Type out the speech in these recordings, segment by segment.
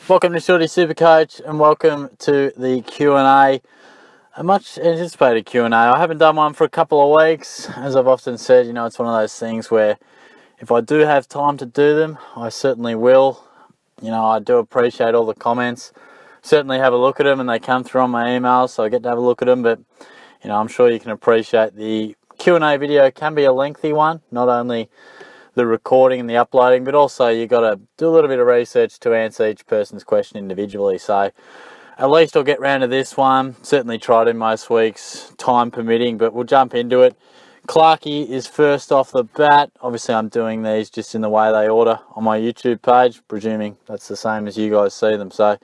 Welcome to SuperCoach and welcome to the Q&A. A much anticipated Q&A. I haven't done one for a couple of weeks. As I've often said, it's one of those things where if I do have time to do them, I certainly will. I do appreciate all the comments. Certainly have a look at them and they come through on my emails, so I get to have a look at them. But, I'm sure you can appreciate the Q&A video can be a lengthy one, not only the recording and the uploading, but also you got to do a little bit of research to answer each person's question individually. So at least I'll get round to this one. Certainly tried in most weeks, time permitting, but we'll jump into it. Clarkey is first off the bat. Obviously I'm doing these just in the way they order on my YouTube page, presuming that's the same as you guys see them. So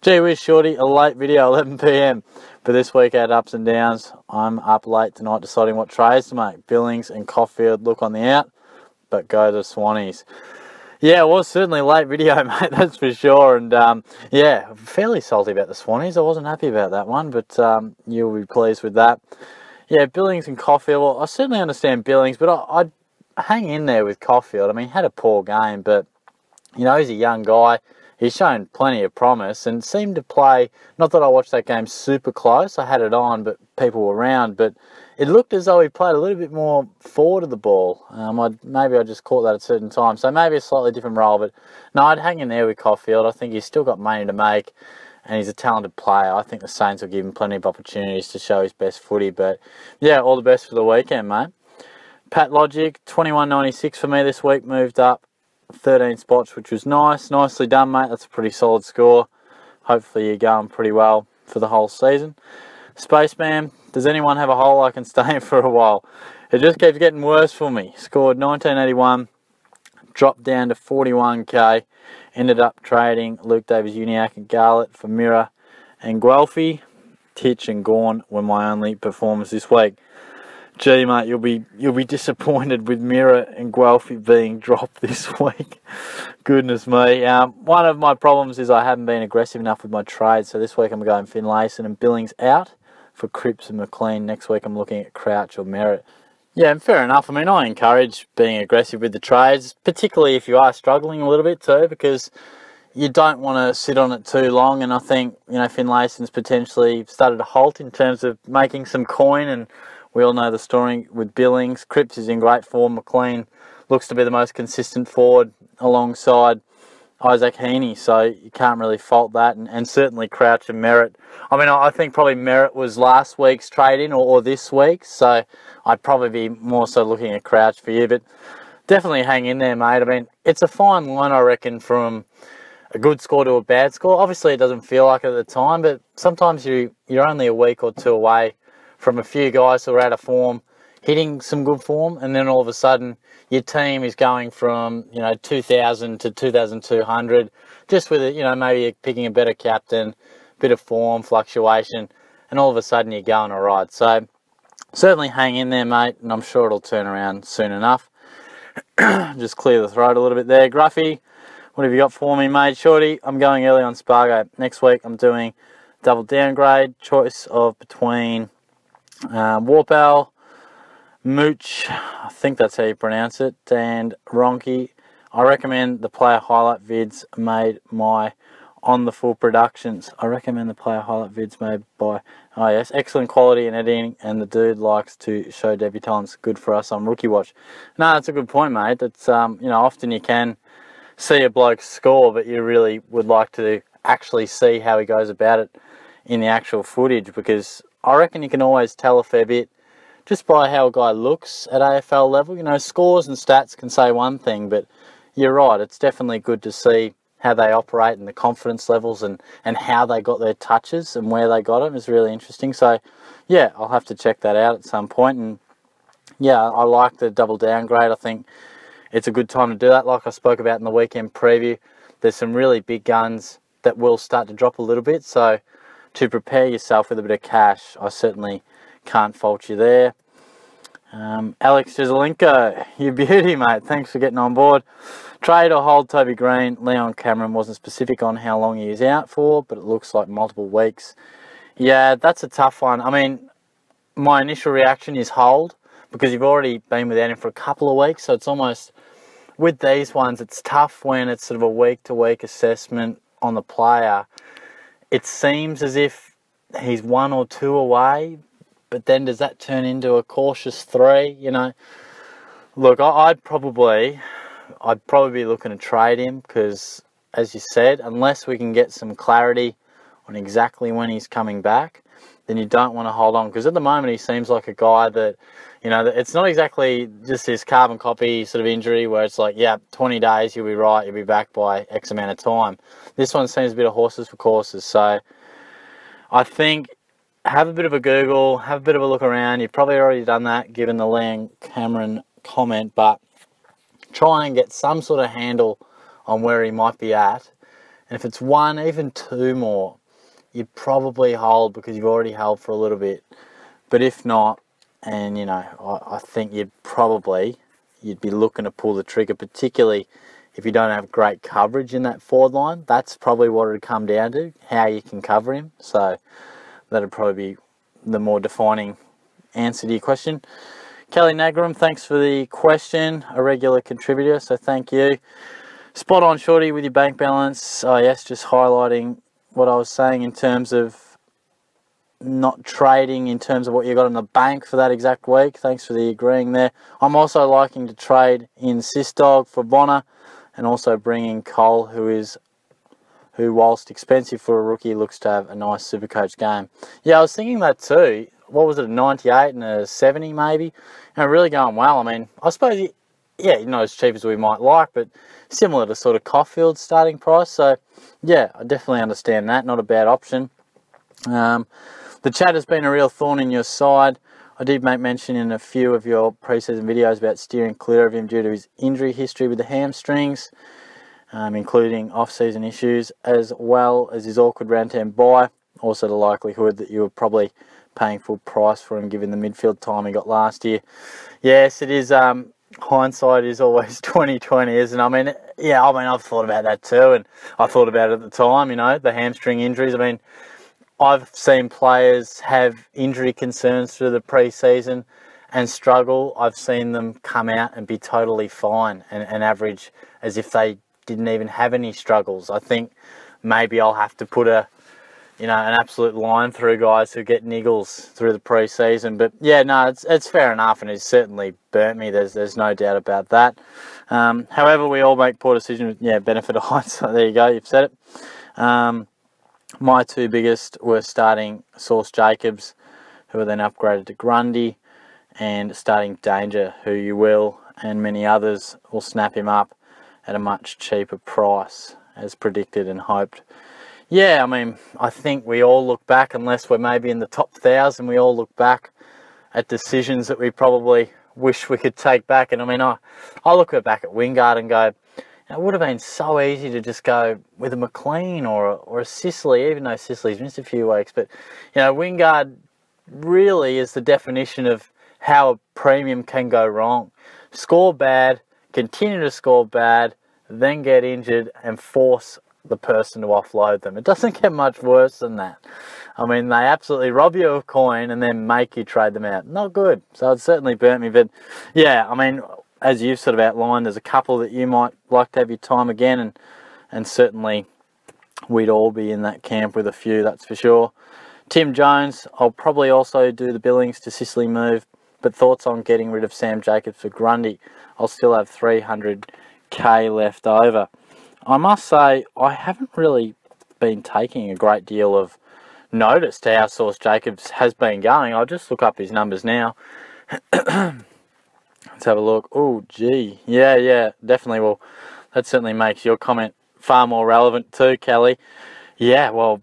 gee whiz shorty, a late video, 11 PM. But this week I had ups and downs. I'm up late tonight deciding what trades to make. Billings and Caulfield look on the out, but go to Swannies. Yeah, it was certainly a late video, mate, that's for sure. And yeah, fairly salty about the Swannies. I wasn't happy about that one, but you'll be pleased with that. Yeah, Billings and Caulfield. Well, I certainly understand Billings, but I'd hang in there with Caulfield. I mean, he had a poor game, but, he's a young guy. He's shown plenty of promise and seemed to play, not that I watched that game super close, I had it on, but people were around, but it looked as though he played a little bit more forward of the ball. Maybe I just caught that at certain times, so maybe a slightly different role, but no, I'd hang in there with Caulfield. I think he's still got money to make, and he's a talented player. I think the Saints will give him plenty of opportunities to show his best footy, but yeah, all the best for the weekend, mate. Pat Logic, 21.96 for me this week, moved up 13 spots, which was nice. Nicely done, mate. That's a pretty solid score. Hopefully you're going pretty well for the whole season. Spaceman, does anyone have a hole I can stay in for a while? It just keeps getting worse for me. Scored 1981, dropped down to 41k, ended up trading Luke Davis-Uniacke and Garlett for Mirror and Guelphy. Titch and Gawn were my only performers this week. Gee, mate, you'll be disappointed with Mirror and Guelphy being dropped this week. Goodness me. One of my problems is I haven't been aggressive enough with my trades, so this week I'm going Finlayson and Billings out for Cripps and McLean. Next week I'm looking at Crouch or Merritt. Yeah, and fair enough. I mean, I encourage being aggressive with the trades, particularly if you are struggling a little bit too, because you don't want to sit on it too long. And I think, Finlayson's potentially started to halt in terms of making some coin, and we all know the story with Billings. Cripps is in great form. McLean looks to be the most consistent forward alongside Isaac Heaney, so you can't really fault that. And certainly Crouch and Merritt. I mean, I think probably Merritt was last week's trade-in or this week, so I'd probably be more so looking at Crouch for you. But definitely hang in there, mate. I mean, it's a fine line, I reckon, from a good score to a bad score. Obviously, it doesn't feel like it at the time, but sometimes you're only a week or two away from a few guys who are out of form hitting some good form, and then all of a sudden your team is going from 2,000 to 2,200 just with it, maybe picking a better captain, bit of form fluctuation, and all of a sudden you're going all right. So certainly hang in there, mate, and I'm sure it'll turn around soon enough. Just clear the throat a little bit there. Gruffy, what have you got for me, mate? Shorty, I'm going early on Spargo. Next week I'm doing double downgrade, choice of between Warpel, Mooch, I think that's how you pronounce it, and Ronky. I recommend the player highlight vids made by On The Full Productions. I recommend the player highlight vids made by, oh yes, excellent quality and editing, and the dude likes to show debutants. Good for us on Rookie Watch. No, that's a good point, mate. That's often you can see a bloke score, but you really would like to actually see how he goes about it in the actual footage, because I reckon you can always tell a fair bit just by how a guy looks at AFL level. Scores and stats can say one thing, but you're right, it's definitely good to see how they operate and the confidence levels and how they got their touches and where they got them is really interesting. So, yeah, I'll have to check that out at some point. And, yeah, I like the double downgrade. I think it's a good time to do that. Like I spoke about in the weekend preview, there's some really big guns that will start to drop a little bit. So, to prepare yourself with a bit of cash, I certainly can't fault you there. Alex Jezelenko, you beauty, mate. Thanks for getting on board. Trade or hold Toby Green. Leon Cameron wasn't specific on how long he is out for, but it looks like multiple weeks. Yeah, that's a tough one. I mean, my initial reaction is hold, because you've already been without him for a couple of weeks, so it's almost, with these ones, it's tough when it's sort of a week-to-week assessment on the player, it seems as if he's 1 or 2 away, but then does that turn into a cautious 3? You know, look, I'd probably be looking to trade him because, as you said, unless we can get some clarity on exactly when he's coming back, then you don't want to hold on, because at the moment he seems like a guy that, you know, it's not exactly just this carbon copy sort of injury where it's like, yeah, 20 days, you'll be right, you'll be back by X amount of time. This one seems a bit of horses for courses. So I think have a bit of a Google, have a bit of a look around. You've probably already done that given the Liam Cameron comment, but try and get some sort of handle on where he might be at. And if it's 1, even 2 more, you'd probably hold because you've already held for a little bit. But if not, and you know, I think you'd be looking to pull the trigger, particularly if you don't have great coverage in that forward line. That's probably what it would come down to, how you can cover him. So that'd probably be the more defining answer to your question. Kelly Nagram, thanks for the question, a regular contributor, so thank you. Spot on, Shorty, with your bank balance. Oh yes, just highlighting what I was saying in terms of not trading in terms of what you got in the bank for that exact week. Thanks for the agreeing there. I'm also liking to trade in Sistog for Bonner, and also bringing Cole, who whilst expensive for a rookie, looks to have a nice SuperCoach game. Yeah, I was thinking that too. What was it, a 98 and a 70 maybe? And really going well. I mean, I suppose, yeah, not as cheap as we might like, but similar to sort of Caulfield's starting price. So yeah, I definitely understand that. Not a bad option. The chat has been a real thorn in your side. I did make mention in a few of your pre-season videos about steering clear of him due to his injury history with the hamstrings, including off-season issues, as well as his awkward round 10 bye. Also the likelihood that you were probably paying full price for him given the midfield time he got last year. Yes, it is. Hindsight is always 20/20, isn't it? I mean, yeah, I've thought about that too, and I thought about it at the time, you know, the hamstring injuries. I mean, I've seen players have injury concerns through the pre-season and struggle. I've seen them come out and be totally fine and average as if they didn't even have any struggles. I think maybe I'll have to put an absolute line through guys who get niggles through the pre-season. But yeah, no, it's fair enough, and it's certainly burnt me. There's no doubt about that. However, we all make poor decisions. Yeah, benefit of hindsight. There you go. You've said it. My 2 biggest were starting Source Jacobs, who were then upgraded to Grundy, and starting Danger, who you will, and many others will snap him up at a much cheaper price, as predicted and hoped. Yeah, I mean, I think we all look back, unless we're maybe in the top 1,000, we all look back at decisions that we probably wish we could take back. And I mean, I look back at Wingard and go, it would have been so easy to just go with a McLean or a Sicily, even though Sicily's missed a few weeks. But, you know, Wingard really is the definition of how a premium can go wrong. Score bad, continue to score bad, then get injured and force the person to offload them. It doesn't get much worse than that. I mean, they absolutely rob you of a coin and then make you trade them out. Not good. So it certainly burnt me. But yeah, I mean, as you've sort of outlined, there's a couple that you might like to have your time again, and certainly we'd all be in that camp with a few, that's for sure. Tim Jones, I'll probably also do the Billings to Sicily move, but thoughts on getting rid of Sam Jacobs for Grundy? I'll still have 300k left over. I must say, I haven't really been taking a great deal of notice to how Source Jacobs has been going. I'll just look up his numbers now. Let's have a look. Oh, gee. Yeah, definitely. Well, that certainly makes your comment far more relevant too, Kelly. Yeah, well,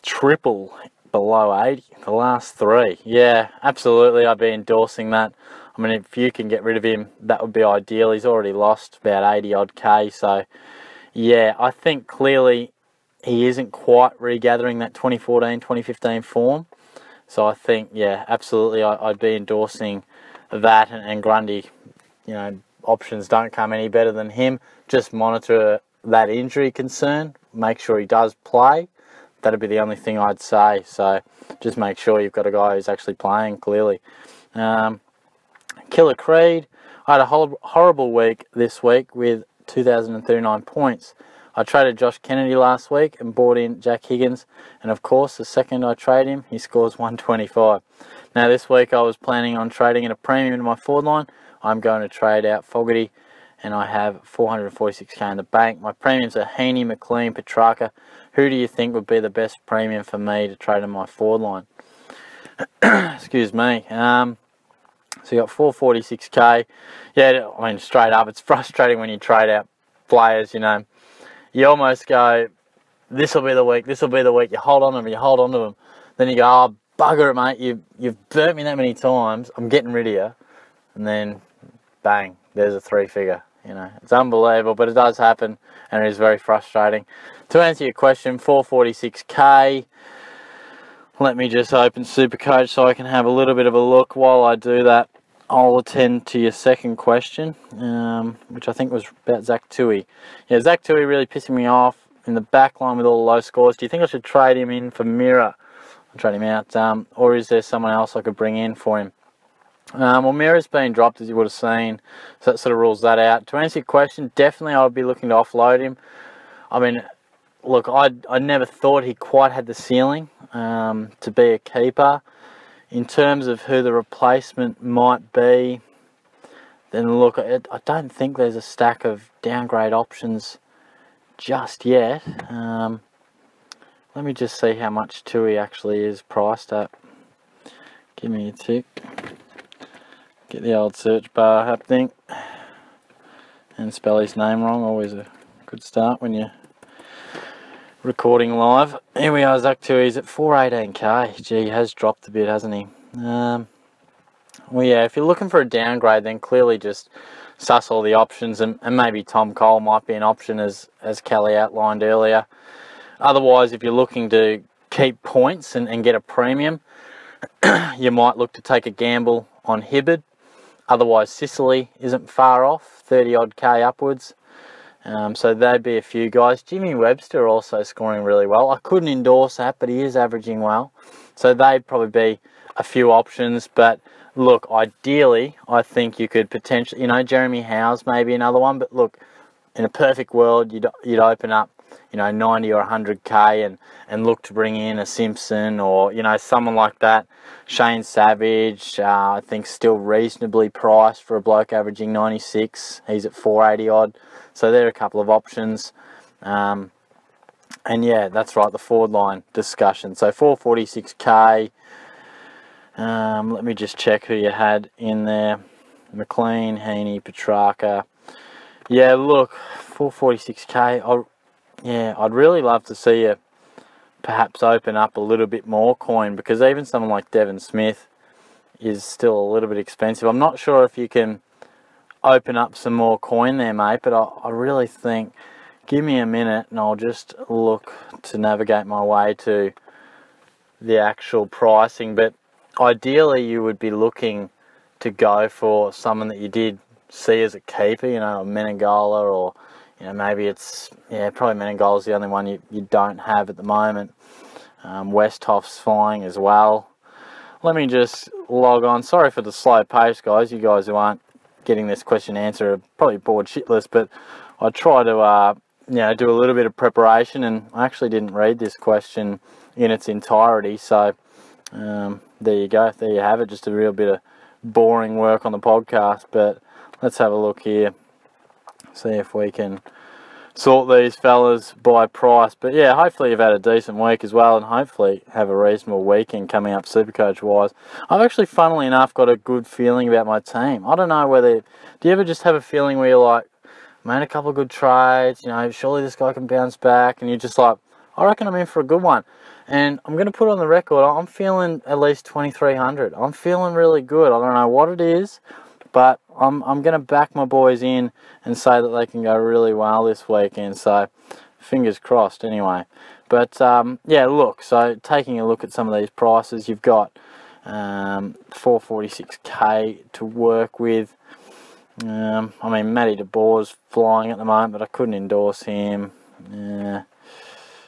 triple below 80, the last 3. Yeah, absolutely. I'd be endorsing that. I mean, if you can get rid of him, that would be ideal. He's already lost about 80 odd K. So, yeah, I think clearly he isn't quite regathering that 2014, 2015 form. So I think, yeah, absolutely, I'd be endorsing that, and Grundy, you know, options don't come any better than him. Just monitor that injury concern. Make sure he does play. That'd be the only thing I'd say. So just make sure you've got a guy who's actually playing, clearly. Killer Creed, I had a horrible week this week with 2,039 points. I traded Josh Kennedy last week and bought in Jack Higgins, and of course the second I trade him, he scores 125. Now this week I was planning on trading at a premium in my forward line. I'm going to trade out Fogarty, and I have 446k in the bank. My premiums are Heaney, McLean, Petrarca. Who do you think would be the best premium for me to trade in my forward line? Excuse me. So you got 446k. Yeah, I mean, straight up, it's frustrating when you trade out players, you know. You almost go, this will be the week, this will be the week. You hold on to them, you hold on to them. Then you go, oh, bugger it, mate. You've burnt me that many times. I'm getting rid of you. And then, bang, there's a 3-figure. You know, it's unbelievable, but it does happen, and it is very frustrating. To answer your question, 446k. Let me just open SuperCoach so I can have a little bit of a look. While I do that, I'll attend to your second question, which I think was about Zach Tui. Yeah, Zach Tui really pissing me off in the back line with all the low scores. Do you think I should trade him in for Mira? I'll trade him out. Or is there someone else I could bring in for him? Well, Mira's been dropped, as you would have seen, so that sort of rules that out. To answer your question, definitely I would be looking to offload him. I mean, look, I never thought he quite had the ceiling to be a keeper. In terms of who the replacement might be, then look, I don't think there's a stack of downgrade options just yet. Let me just see how much Tui actually is priced at. Give me a tick. Get the old search bar happening. And spell his name wrong, always a good start when you're recording live. Here we are, Zach Tui, he's at 418k. Gee, he has dropped a bit, hasn't he? Well, yeah, if you're looking for a downgrade, then clearly just suss all the options, and maybe Tom Cole might be an option, as Kelly outlined earlier. Otherwise, if you're looking to keep points and get a premium, you might look to take a gamble on Hibbard. Otherwise, Sicily isn't far off, 30-odd K upwards. So they'd be a few guys. Jimmy Webster also scoring really well. I couldn't endorse that, but he is averaging well. So they'd probably be a few options. But look, ideally, I think you could potentially, you know, Jeremy Howe's maybe another one. But look, in a perfect world, you'd open up, you know, 90 or 100k and look to bring in a Simpson or, you know, someone like that. Shane Savage, I think still reasonably priced for a bloke averaging 96. He's at 480 odd. So there are a couple of options. And yeah, that's right, the forward line discussion. So 446k. Let me just check who you had in there. McLean, Heaney, Petrarca. Yeah, look, 446k. I'd really love to see you perhaps open up a little bit more coin, because even someone like Devon Smith is still a little bit expensive. I'm not sure if you can open up some more coin there, mate, but I really think, give me a minute and I'll just look to navigate my way to the actual pricing. But ideally you would be looking to go for someone that you did see as a keeper, you know, a Menegola, or, you know, maybe it's, yeah, probably Menegola's the only one you don't have at the moment. Westhoff's flying as well. Let me just log on. Sorry for the slow pace, guys. You guys who aren't getting this question answered are probably bored shitless, but I try to you know, do a little bit of preparation, and I actually didn't read this question in its entirety, so there you go, there you have it, just a real bit of boring work on the podcast. But let's have a look here, see if we can sort these fellas by price. But yeah, hopefully you've had a decent week as well, and hopefully have a reasonable weekend coming up Supercoach wise. I've actually, funnily enough, got a good feeling about my team. I don't know whether, do you ever just have a feeling where you're like, made a couple of good trades, you know, surely this guy can bounce back, and you're just like, I reckon I'm in for a good one. And I'm going to put on the record, I'm feeling at least 2,300. I'm feeling really good. I don't know what it is, but I'm going to back my boys in and say that they can go really well this weekend. So fingers crossed anyway. But yeah, look, so taking a look at some of these prices, you've got 446k to work with. I mean, Matty De Boer's flying at the moment, but I couldn't endorse him.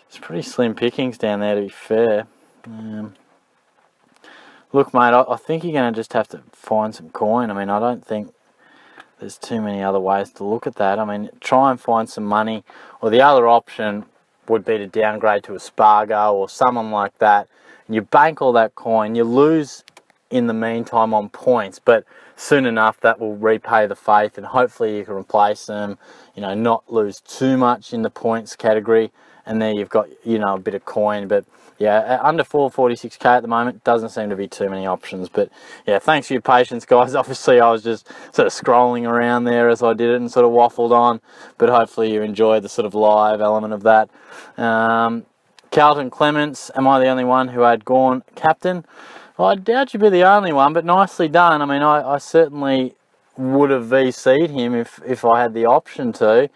It's pretty slim pickings down there, to be fair. Look, mate, I think you're going to just have to find some coin. I mean, I don't think there's too many other ways to look at that. I mean, try and find some money, or the other option would be to downgrade to a Spargo or someone like that. And you bank all that coin, you lose in the meantime on points, but soon enough that will repay the faith, and hopefully you can replace them, you know, not lose too much in the points category, and there you've got, you know, a bit of coin. But yeah, under 446k at the moment, doesn't seem to be too many options. But yeah, thanks for your patience, guys. Obviously I was just sort of scrolling around there as I did it and sort of waffled on, but hopefully you enjoyed the sort of live element of that. Carlton Clements, am I the only one who had Gawn captain? Well, I doubt you'd be the only one, but nicely done. I mean, I certainly would have VC'd him if I had the option to,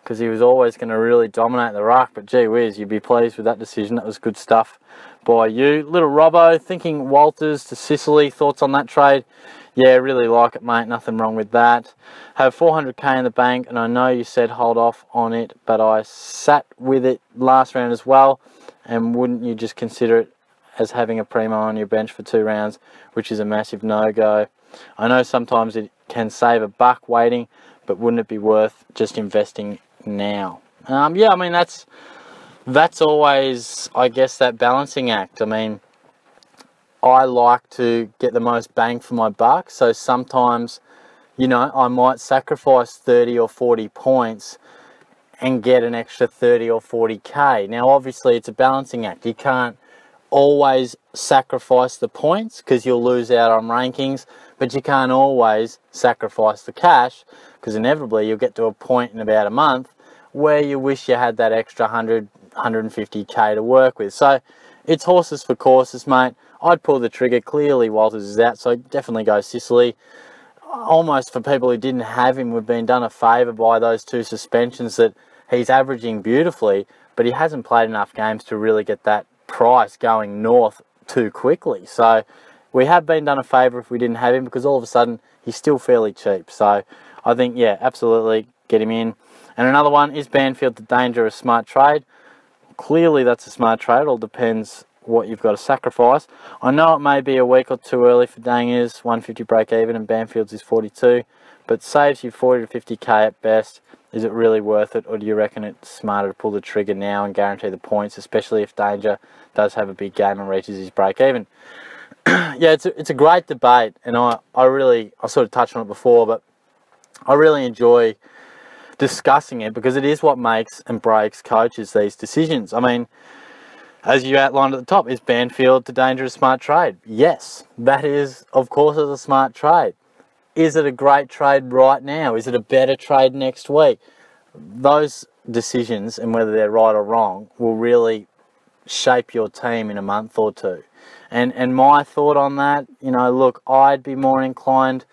because he was always going to really dominate the ruck. But gee whiz, you'd be pleased with that decision. That was good stuff by you. Little Robbo, thinking Walters to Sicily. Thoughts on that trade? Yeah, really like it, mate. Nothing wrong with that. Have 400k in the bank, and I know you said hold off on it, but I sat with it last round as well. And wouldn't you just consider it as having a primo on your bench for 2 rounds, which is a massive no-go? I know sometimes it can save a buck waiting, but wouldn't it be worth just investing now? Yeah, I mean, that's always, I guess, that balancing act. I mean, I like to get the most bang for my buck, so sometimes, you know, I might sacrifice 30 or 40 points and get an extra 30 or 40k. Now, obviously, it's a balancing act. You can't always sacrifice the points because you'll lose out on rankings, but you can't always sacrifice the cash because inevitably you'll get to a point in about a month where you wish you had that extra 100, 150k to work with. So it's horses for courses, mate. I'd pull the trigger. Clearly Walters is out, so definitely go Sicily. Almost for people who didn't have him, we've been done a favour by those 2 suspensions, that he's averaging beautifully, but he hasn't played enough games to really get that price going north too quickly. So we have been done a favour if we didn't have him, because all of a sudden he's still fairly cheap. So I think, yeah, absolutely get him in. And another one, is Banfield to Danger a smart trade? Clearly that's a smart trade. It all depends what you've got to sacrifice. I know it may be a week or 2 early for Dangers, 150 break even, and Banfield's is 42, but saves you 40 to 50k at best. Is it really worth it, or do you reckon it's smarter to pull the trigger now and guarantee the points, especially if Danger does have a big game and reaches his break even? Yeah, it's a great debate, and I sort of touched on it before, but I really enjoy discussing it because it is what makes and breaks coaches these decisions. I mean, as you outlined at the top, is Banfield to Danger a smart trade? Yes, that is, of course, is a smart trade. Is it a great trade right now? Is it a better trade next week? Those decisions, and whether they're right or wrong, will really shape your team in a month or 2. And my thought on that, you know, look, I'd be more inclined,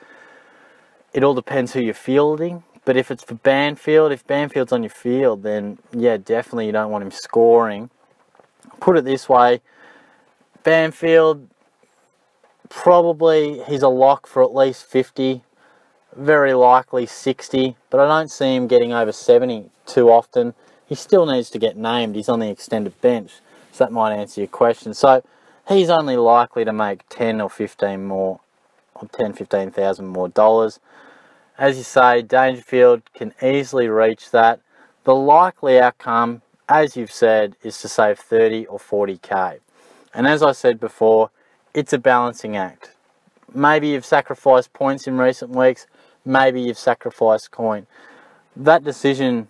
it all depends who you're fielding. But if it's for Banfield, if Banfield's on your field, then yeah, definitely you don't want him scoring. Put it this way, Banfield, probably he's a lock for at least 50, very likely 60, but I don't see him getting over 70 too often. He still needs to get named. He's on the extended bench, so that might answer your question. So he's only likely to make 10 or 15 more, or 10, 15,000 more dollars. As you say, Dangerfield can easily reach that. The likely outcome, as you've said, is to save 30 or 40k. And as I said before, it's a balancing act. Maybe you've sacrificed points in recent weeks, maybe you've sacrificed coin. That decision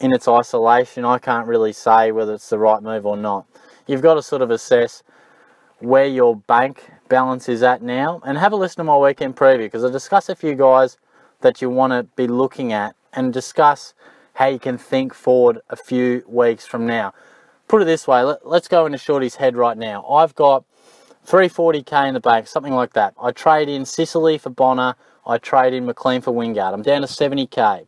in its isolation, I can't really say whether it's the right move or not. You've got to sort of assess where your bank balance is at now, and have a listen to my weekend preview, because I discuss a few guys that you want to be looking at and discuss how you can think forward a few weeks from now. Put it this way, let's go into Shorty's head right now. I've got 340k in the bank, something like that. I trade in Sicily for Bonner, I trade in McLean for Wingard. I'm down to 70k.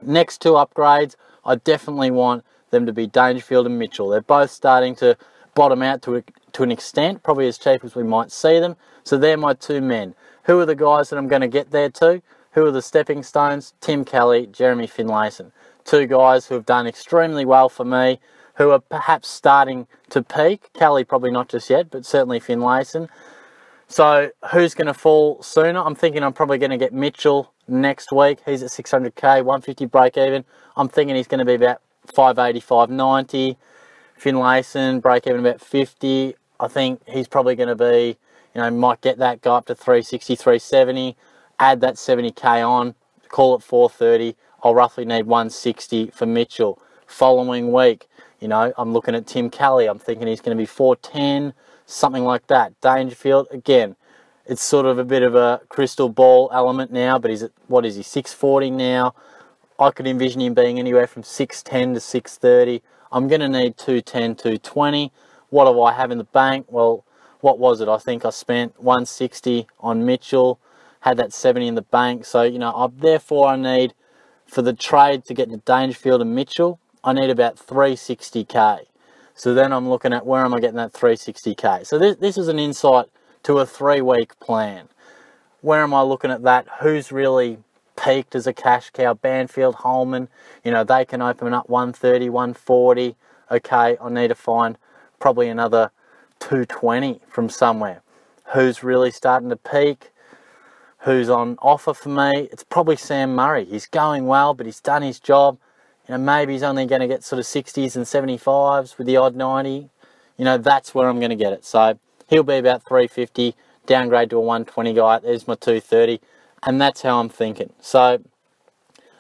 Next 2 upgrades, I definitely want them to be Dangerfield and Mitchell. They're both starting to bottom out to an extent, probably as cheap as we might see them. So they're my 2 men. Who are the guys that I'm going to get there to? Who are the stepping stones? Tim Kelly, Jeremy Finlayson. 2 guys who have done extremely well for me, who are perhaps starting to peak. Kelly probably not just yet, but certainly Finlayson. So who's going to fall sooner? I'm thinking I'm probably going to get Mitchell next week. He's at 600k, 150 break even. I'm thinking he's going to be about 580, 590. Finlayson, break even about 50. I think he's probably going to be, might get that, go up to 360, 370. Add that 70k on, call it 430. I'll roughly need 160 for Mitchell. Following week, I'm looking at Tim Kelly. I'm thinking he's going to be 410, something like that. Dangerfield, again, it's sort of a bit of a crystal ball element now, but he's at, 640 now. I could envision him being anywhere from 610 to 630. I'm going to need 210, 220. What do I have in the bank? Well, what was it? I think I spent 160 on Mitchell, had that 70 in the bank. So, therefore I need, for the trade to get to Dangerfield and Mitchell, I need about 360k. So then I'm looking at where am I getting that 360k. So this is an insight to a 3-week plan. Where am I looking at that? Who's really peaked as a cash cow? Banfield, Holman, they can open up 130, 140. Okay, I need to find probably another 220 from somewhere. Who's really starting to peak? Who's on offer for me? It's probably Sam Murray. He's going well, but he's done his job. Maybe he's only going to get sort of 60s and 75s with the odd 90. That's where I'm going to get it. So he'll be about 350, downgrade to a 120 guy. There's my 230. And that's how I'm thinking. So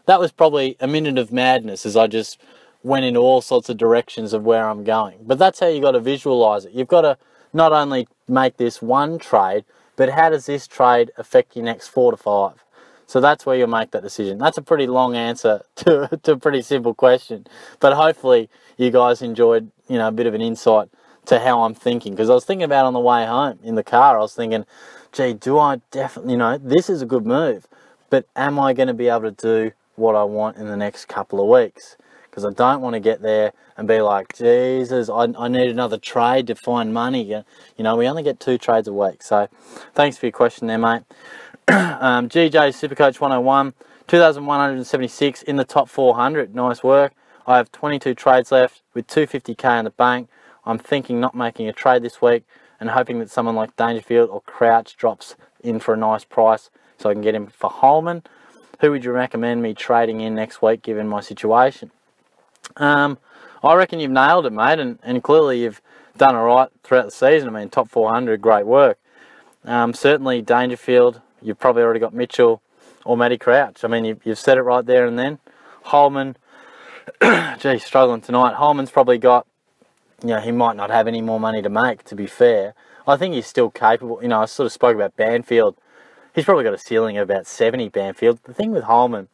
that was probably a minute of madness as I just went into all sorts of directions of where I'm going. But that's how you got to visualize it. You've got to not only make this one trade, but how does this trade affect your next 4 to 5? So that's where you'll make that decision. That's a pretty long answer to a pretty simple question. But hopefully you guys enjoyed, a bit of an insight to how I'm thinking. Because I was thinking about on the way home in the car, I was thinking, gee, do I definitely, this is a good move. But am I going to be able to do what I want in the next couple of weeks? Because I don't want to get there and be like, Jesus, I need another trade to find money. We only get 2 trades a week. So thanks for your question there, mate. GJ SuperCoach 101, 2,176 in the top 400. Nice work. I have 22 trades left with 250k in the bank. I'm thinking not making a trade this week and hoping that someone like Dangerfield or Crouch drops in for a nice price so I can get him for Holman. Who would you recommend me trading in next week given my situation? I reckon you've nailed it, mate, and clearly you've done all right throughout the season. I mean, top 400, great work. Certainly Dangerfield. You've probably already got Mitchell or Matty Crouch. I mean, you've said it right there and then. Holman, geez, struggling tonight. Holman's probably got, he might not have any more money to make, to be fair. I think he's still capable. I sort of spoke about Banfield. He's probably got a ceiling of about 70, Banfield. The thing with Holman,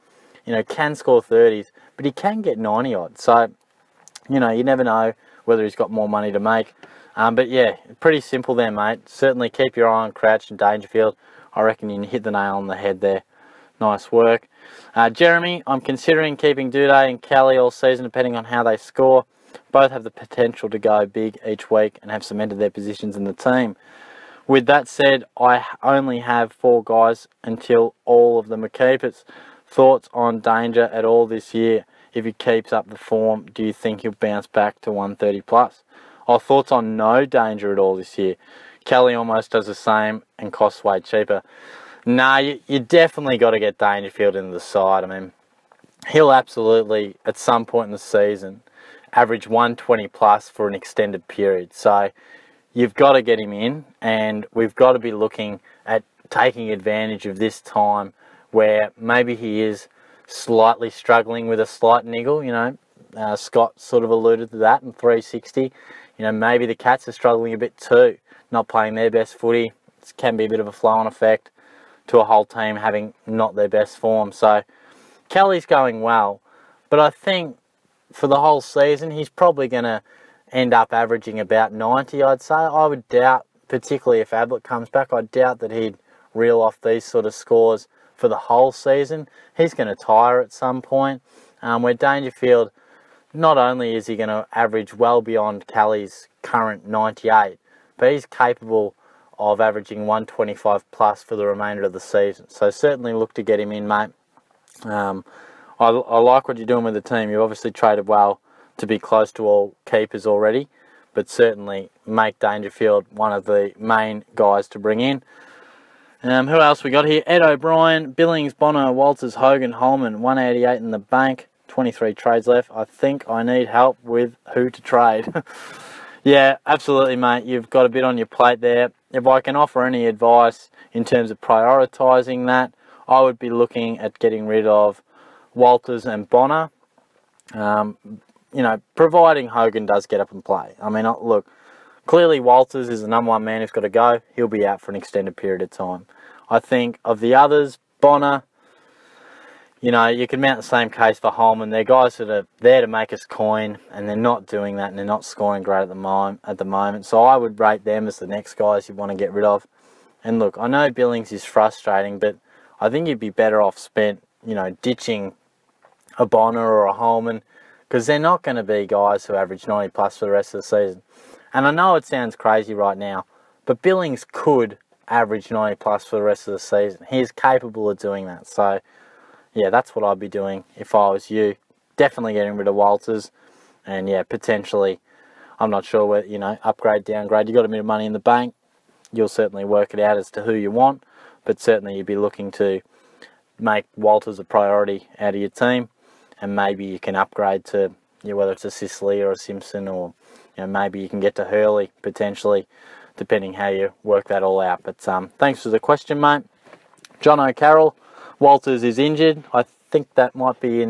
can score 30s, but he can get 90 odd. So, you never know whether he's got more money to make. But yeah, pretty simple there, mate. Certainly keep your eye on Crouch and Dangerfield. I reckon you hit the nail on the head there. Nice work. Jeremy, I'm considering keeping Duday and Kelly all season depending on how they score. Both have the potential to go big each week and have cemented their positions in the team. With that said, I only have 4 guys until all of them are keepers. Thoughts on Danger at all this year? If he keeps up the form, do you think he'll bounce back to 130 plus? Or thoughts on no Danger at all this year? Kelly almost does the same and costs way cheaper. Nah, you definitely got to get Dangerfield into the side. I mean, he'll absolutely, at some point in the season, average 120 plus for an extended period. So you've got to get him in, and we've got to be looking at taking advantage of this time where maybe he is slightly struggling with a slight niggle. Scott sort of alluded to that in 360. Maybe the Cats are struggling a bit too, not playing their best footy. It can be a bit of a flow-on effect to a whole team having not their best form. So Kelly's going well, but I think for the whole season, he's probably going to end up averaging about 90, I'd say. I would doubt, particularly if Ablett comes back, I doubt that he'd reel off these sort of scores for the whole season. He's going to tire at some point, where Dangerfield, not only is he going to average well beyond Kelly's current 98, but he's capable of averaging 125 plus for the remainder of the season. So certainly look to get him in, mate. I like what you're doing with the team. You obviously traded well to be close to all keepers already. but certainly make Dangerfield one of the main guys to bring in. Who else we got here? Ed O'Brien, Billings, Bonner, Walters, Hogan, Holman, 188 in the bank, 23 trades left. I think I need help with who to trade. Yeah, absolutely, mate. You've got a bit on your plate there. If I can offer any advice in terms of prioritising that, I would be looking at getting rid of Walters and Bonner. You know, providing Hogan does get up and play. I mean, look, clearly Walters is the number one man who's got to go. He'll be out for an extended period of time. I think of the others, Bonner, you know, you can mount the same case for Holman. They're guys that are there to make us coin, and they're not doing that, and they're not scoring great at the moment. So I would rate them as the next guys you want to get rid of. And look, I know Billings is frustrating, but I think you'd be better off spent, you know, ditching a Bonner or a Holman, because they're not going to be guys who average 90 plus for the rest of the season. And I know it sounds crazy right now, but Billings could average 90 plus for the rest of the season. He is capable of doing that. So yeah, that's what I'd be doing if I was you. Definitely getting rid of Walters. And yeah, potentially, I'm not sure where, you know, upgrade, downgrade. You've got a bit of money in the bank. You'll certainly work it out as to who you want. But certainly you'd be looking to make Walters a priority out of your team. And maybe you can upgrade to, you know, whether it's a Sicily or a Simpson, or, you know, maybe you can get to Hurley potentially, depending how you work that all out. But thanks for the question, mate. John O'Carroll, Walters is injured. I think that might be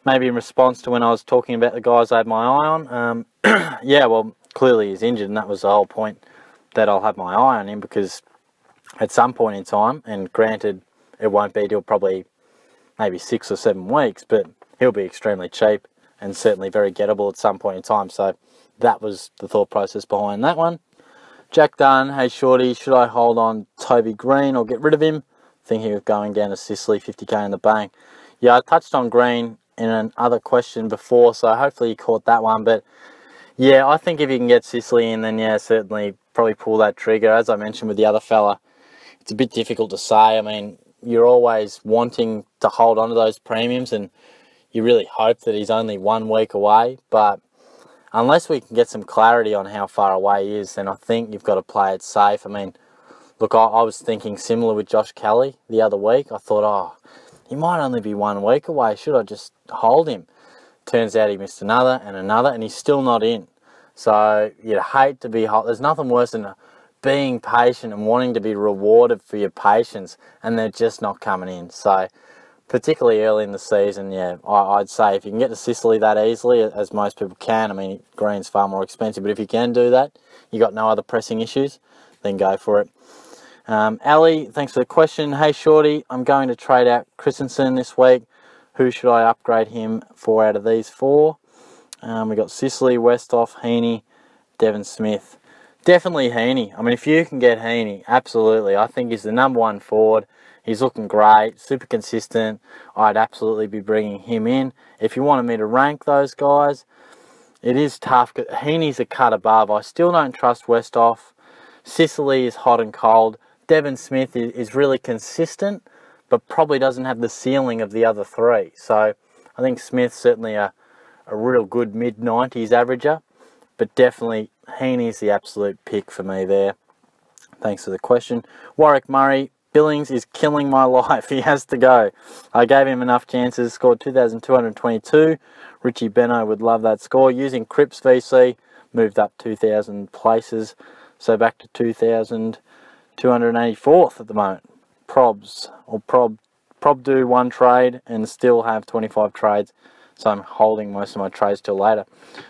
maybe in response to when I was talking about the guys I had my eye on. Yeah, well, clearly he's injured, and that was the whole point that I'll have my eye on him, because at some point in time, and granted it won't be till probably maybe 6 or 7 weeks, but he'll be extremely cheap and certainly very gettable at some point in time. So that was the thought process behind that one. Jack Dunn, hey Shorty, should I hold on Toby Green or get rid of him? Thinking of going down to Sicily, 50k in the bank. Yeah, I touched on Green in another question before, so hopefully you caught that one. But yeah, I think if you can get Sicily in, then yeah, certainly probably pull that trigger. As I mentioned with the other fella, it's a bit difficult to say. I mean, you're always wanting to hold on to those premiums, and you really hope that he's only 1 week away. But unless we can get some clarity on how far away he is, then I think you've got to play it safe. I mean, look, I was thinking similar with Josh Kelly the other week. I thought, oh, he might only be 1 week away. Should I just hold him? Turns out he missed another, and he's still not in. So you'd hate to be hold. There's nothing worse than being patient and wanting to be rewarded for your patience, and they're just not coming in. So particularly early in the season, yeah, I'd say if you can get to Sicily that easily, as most people can, I mean, Green's far more expensive, but if you can do that, you got no other pressing issues, then go for it. Ali, thanks for the question. Hey Shorty, I'm going to trade out Christensen this week. Who should I upgrade him for out of these 4? We got Sicily, Westhoff, Heaney, Devon Smith. Definitely Heaney. I mean, if you can get Heaney, absolutely. I think he's the number 1 forward. He's looking great, super consistent. I'd absolutely be bringing him in. If you wanted me to rank those guys, it is tough. Heaney's a cut above. I still don't trust Westhoff. Sicily is hot and cold. Devon Smith is really consistent, but probably doesn't have the ceiling of the other 3. So I think Smith's certainly a real good mid-90s averager, but definitely Heaney's the absolute pick for me there. Thanks for the question. Warwick Murray, Billings is killing my life. He has to go. I gave him enough chances, scored 2,222. Richie Benno would love that score. Using Cripps VC, moved up 2,000 places, so back to 2,284th at the moment. Prob do 1 trade and still have 25 trades, so I'm holding most of my trades till later.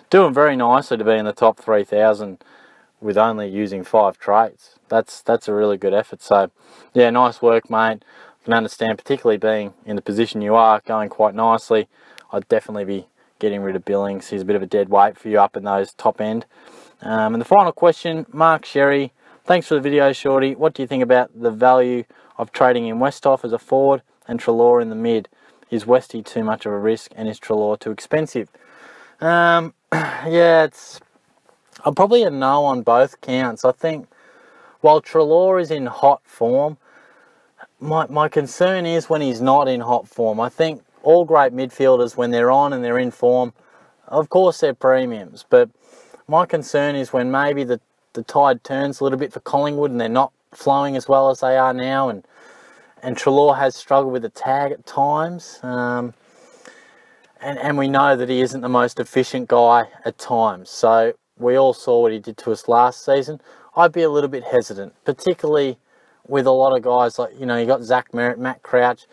Doing very nicely to be in the top 3,000 with only using 5 trades. That's a really good effort. So yeah, nice work, mate. I can understand, particularly being in the position you are, going quite nicely. I'd definitely be getting rid of Billings. He's a bit of a dead weight for you up in those top end. And the final question, Mark Sherry. Thanks for the video, Shorty. What do you think about the value of trading in Westhoff as a forward and Treloar in the mid? Is Westy too much of a risk, and is Treloar too expensive? Yeah, I'm probably a no on both counts. I think while Treloar is in hot form, my concern is when he's not in hot form. I think all great midfielders, when they're on and they're in form, of course they're premiums, but my concern is when maybe the tide turns a little bit for Collingwood and they're not flowing as well as they are now, and Treloar has struggled with the tag at times, and we know that he isn't the most efficient guy at times. So we all saw what he did to us last season. I'd be a little bit hesitant, particularly with a lot of guys like, you know, you got Zach Merritt, Matt Crouch,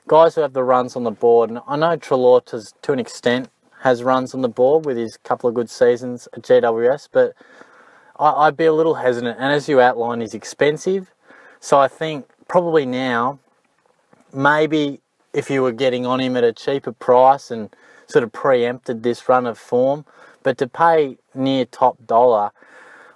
guys who have the runs on the board. And I know Treloar to an extent has runs on the board with his couple of good seasons at GWS, but I'd be a little hesitant. And as you outlined, he's expensive. So I think probably now, maybe if you were getting on him at a cheaper price and sort of preempted this run of form, but to pay near top dollar,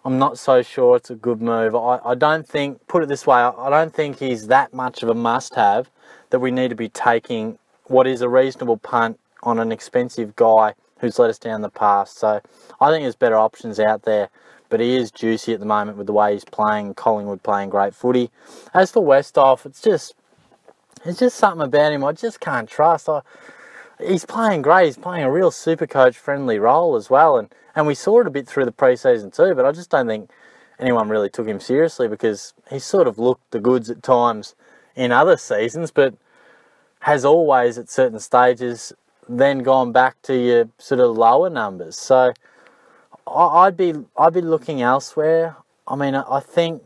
I'm not so sure it's a good move. I don't think, put it this way, I don't think he's that much of a must-have that we need to be taking what is a reasonable punt on an expensive guy who's let us down in the past. So I think there's better options out there, but he is juicy at the moment with the way he's playing, Collingwood playing great footy. As for Westhoff, it's just something about him I just can't trust. He's playing great. He's playing a real SuperCoach friendly role as well. And we saw it a bit through the pre-season too, but I just don't think anyone really took him seriously because he sort of looked the goods at times in other seasons, but has always at certain stages then gone back to your sort of lower numbers. So I'd be looking elsewhere. I mean, I think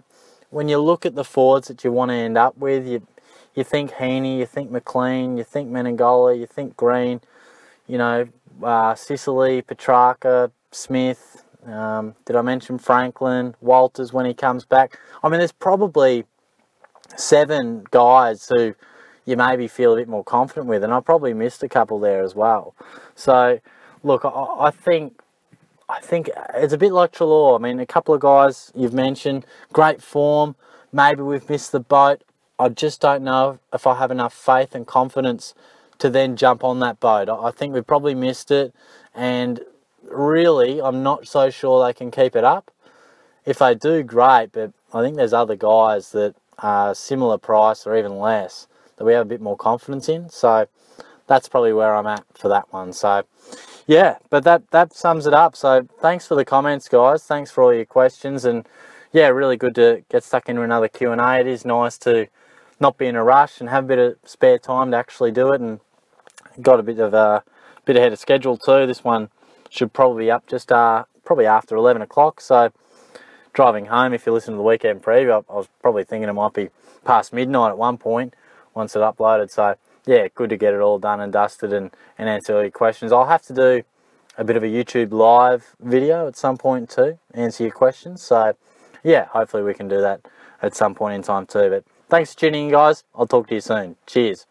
when you look at the forwards that you want to end up with, you think Heaney, you think McLean, you think Menengola, you think Green, you know, Sicily, Petrarca, Smith, did I mention Franklin, Walters when he comes back? I mean, there's probably 7 guys who you maybe feel a bit more confident with, and I probably missed a couple there as well. So, look, I think it's a bit like Treloar. I mean, a couple of guys you've mentioned, great form, maybe we've missed the boat. I just don't know if I have enough faith and confidence to then jump on that boat. I think we've probably missed it, and really, I'm not so sure they can keep it up. If they do, great, but I think there's other guys that are similar price or even less that we have a bit more confidence in. So that's probably where I'm at for that one. So yeah, but that sums it up. So thanks for the comments, guys. Thanks for all your questions, and yeah, really good to get stuck into another Q&A. It is nice to not be in a rush and have a bit of spare time to actually do it, and got a bit ahead of schedule too. This one should probably be up just probably after 11 o'clock. So driving home, if you listen to the weekend preview, I was probably thinking it might be past midnight at one point once it uploaded. So yeah, good to get it all done and dusted and answer all your questions. I'll have to do a bit of a YouTube live video at some point too, answer your questions. So yeah, hopefully we can do that at some point in time too. But thanks for tuning in, guys. I'll talk to you soon. Cheers.